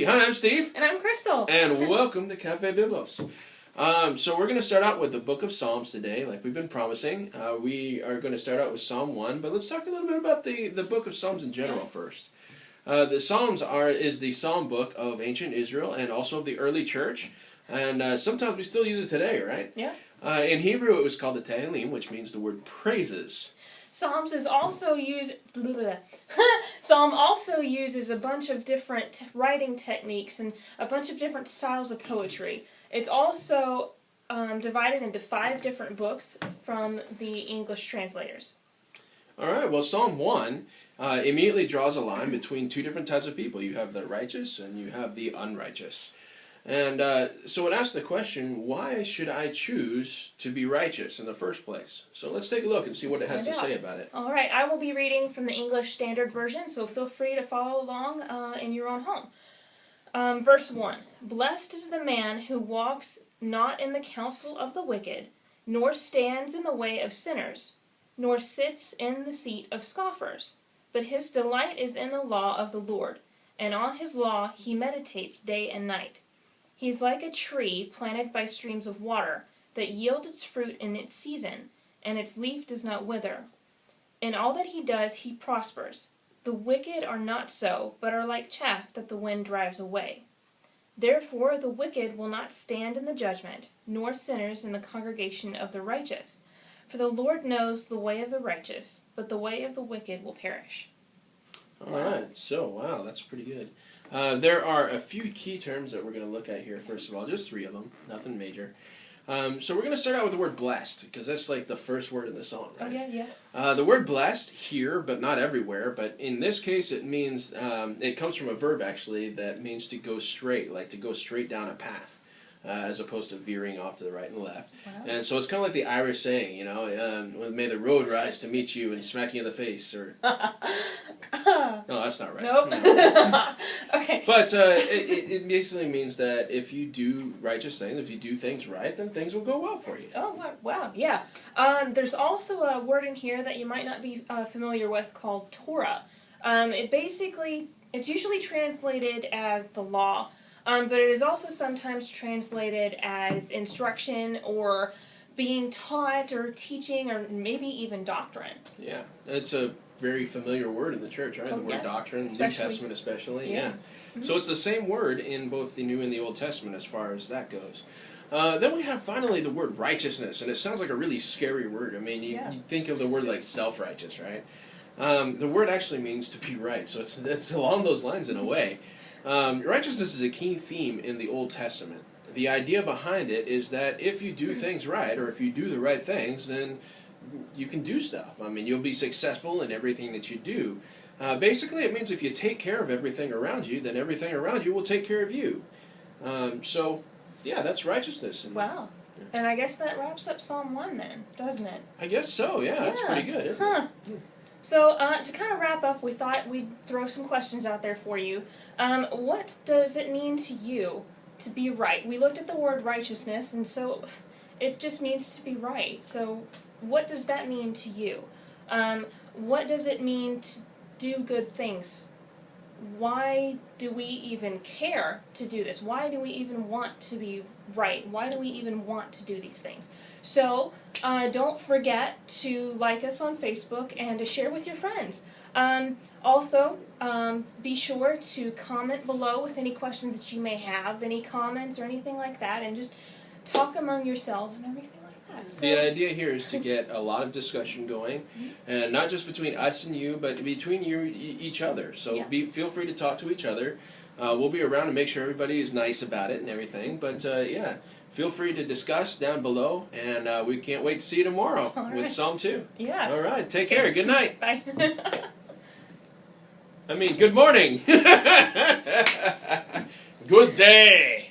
Maybe. Hi, I'm Steve. And I'm Crystal. And welcome to Cafe Biblos. So we're going to start out with the book of Psalms today, like we've been promising. We are going to start out with Psalm 1, but let's talk a little bit about the book of Psalms in general first. The Psalms is the psalm book of ancient Israel and also of the early church. And sometimes we still use it today, right? Yeah. In Hebrew, it was called the Tehillim, which means the word praises. Psalms is also used. Psalm also uses a bunch of different writing techniques and a bunch of different styles of poetry. It's also divided into 5 different books from the English translators. All right. Well, Psalm 1 immediately draws a line between 2 different types of people. You have the righteous and you have the unrighteous. And so it asks the question, why should I choose to be righteous in the first place? So let's take a look and see what it has to say about it. All right, I will be reading from the English Standard Version, so feel free to follow along in your own home. Verse 1, Blessed is the man who walks not in the counsel of the wicked, nor stands in the way of sinners, nor sits in the seat of scoffers. But his delight is in the law of the Lord, and on his law he meditates day and night. He is like a tree planted by streams of water, that yields its fruit in its season, and its leaf does not wither. In all that he does he prospers. The wicked are not so, but are like chaff that the wind drives away. Therefore the wicked will not stand in the judgment, nor sinners in the congregation of the righteous. For the Lord knows the way of the righteous, but the way of the wicked will perish. All right, so wow, that's pretty good. There are a few key terms that we're going to look at here, first of all, just 3 of them, nothing major. So we're going to start out with the word blessed, because that's like the first word in the song, right? Oh, yeah. The word blessed here, but not everywhere, but in this case it means, it comes from a verb actually that means to go straight, like to go straight down a path. As opposed to veering off to the right and left. Wow. And so it's kind of like the Irish saying, you know, may the road rise to meet you and smack you in the face, or... No, that's not right. Nope. No. Okay. But it basically means that if you do righteous things, if you do things right, then things will go well for you. Oh, wow, yeah. There's also a word in here that you might not be familiar with called Torah. It's usually translated as the law. But it is also sometimes translated as instruction or being taught or teaching or maybe even doctrine. Yeah, it's a very familiar word in the church, right? Oh, the word doctrine, New Testament especially. Yeah. Mm-hmm. So it's the same word in both the New and the Old Testament as far as that goes. Then we have finally the word righteousness, and it sounds like a really scary word. I mean, you think of the word like self-righteous, right? The word actually means to be right, so it's along those lines in a way. Righteousness is a key theme in the Old Testament. The idea behind it is that if you do things right, or if you do the right things, then you can do stuff. I mean, you'll be successful in everything that you do. Basically, it means if you take care of everything around you, then everything around you will take care of you. So, yeah, that's righteousness. Wow. And I guess that wraps up Psalm 1 then, doesn't it? I guess so, yeah. That's pretty good, isn't it? So, to kind of wrap up, we thought we'd throw some questions out there for you. What does it mean to you to be right? We looked at the word righteousness, and so it just means to be right. So, what does that mean to you? What does it mean to do good things? Why do we even care to do this? Why do we even want to be right? Why do we even want to do these things? So, don't forget to like us on Facebook and to share with your friends. Also, be sure to comment below with any questions that you may have, any comments or anything like that, and just talk among yourselves and everything like that. So, the idea here is to get a lot of discussion going, and not just between us and you, but between each other. So feel free to talk to each other. We'll be around to make sure everybody is nice about it and everything. But yeah, feel free to discuss down below, and we can't wait to see you tomorrow with Psalm 2. Yeah. All right. Take care. Good night. Bye. I mean, good morning. Good day.